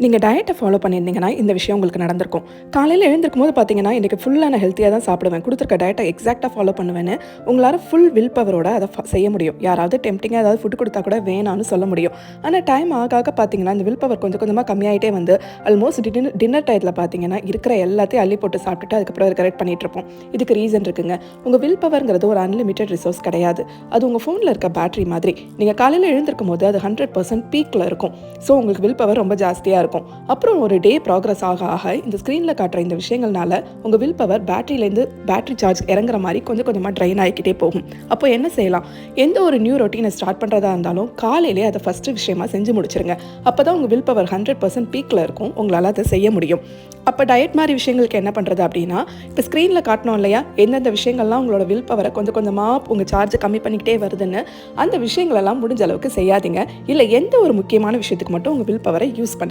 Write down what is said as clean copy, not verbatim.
நீங்கள் டயட்டை ஃபாலோ பண்ணியிருந்தீங்கன்னா இந்த விஷயம் உங்களுக்கு நடந்திருக்கும். காலையில் எழுந்திருக்கும் போது பார்த்தீங்கன்னா, இன்றைக்கி ஃபுல்லாக நான் ஹெல்த்தியாக தான் சாப்பிடுவேன், கொடுத்துருக்க டயட்டை எக்ஸாக்டாக ஃபாலோ பண்ணுவேன்னு உங்களால் ஃபுல் வில் பவரோட அதை செய்ய முடியும். யாராவது டெம்ப்டிங்காக ஏதாவது ஃபுட் கொடுத்தா கூட வேணான்னு சொல்ல முடியும். ஆனால் டைம் ஆக ஆக பார்த்தீங்கன்னா இந்த வில் பவர் கொஞ்சம் கொஞ்சமாக கம்மியாகிட்டே வந்து ஆல்மோஸ்ட் டின்னர் டயத்தில் பார்த்தீங்கன்னா இருக்கிற எல்லாத்தையும் அள்ளி போட்டு சாப்பிட்டுட்டு அதுக்கப்புறம் கரெக்ட் பண்ணிட்டு இருப்போம். இதுக்கு ரீசன் இருக்குங்க. உங்கள் வில் பவர்ங்கிறது ஒரு அன்லிமிட்டட் ரிசோர்ஸ் கிடையாது. அது உங்கள் ஃபோனில் இருக்க பேட்டரி மாதிரி. நீங்கள் காலையில் எழுந்திருக்கும் போது அது 100% பீக்கில் இருக்கும். ஸோ உங்களுக்கு வில் பவர் ரொம்ப ஜாஸ்தியாக இருக்கும். அப்புறம் ஒரு டே ப்ராக்ரஸ் ஆக ஆக இந்த ஸ்க்ரீனில் காட்டுற இந்த விஷயங்கள்னால உங்கள் வில் பவர் பேட்டரியிலேருந்து பேட்டரி சார்ஜ் இறங்குற மாதிரி கொஞ்சம் கொஞ்சமாக ட்ரைன் ஆகிக்கிட்டே போகும். அப்போ என்ன செய்யலாம்? எந்த ஒரு நியூ ரொட்டீனை ஸ்டார்ட் பண்ணுறதா இருந்தாலும் காலையிலே அதை ஃபஸ்ட்டு விஷயமா செஞ்சு முடிச்சிருங்க. அப்போ தான் உங்கள் வில் பவர் 100% பீக்கில் இருக்கும். உங்களால் அதை செய்ய முடியும். அப்போ டயட் மாதிரி விஷயங்களுக்கு என்ன பண்ணுறது அப்படின்னா, இப்போ ஸ்க்ரீனில் காட்டணும் இல்லையா, எந்தெந்த விஷயங்கள்லாம் உங்களோட வில் பவரை கொஞ்சம் கொஞ்சமாக உங்கள் சார்ஜை கம்மி பண்ணிக்கிட்டே வருதுன்னு அந்த விஷயங்களெல்லாம் முடிஞ்ச அளவுக்கு செய்யாதீங்க. இல்லை எந்த ஒரு முக்கியமான விஷயத்துக்கு மட்டும் உங்கள் வில் பவரை யூஸ் பண்ணுங்கள்.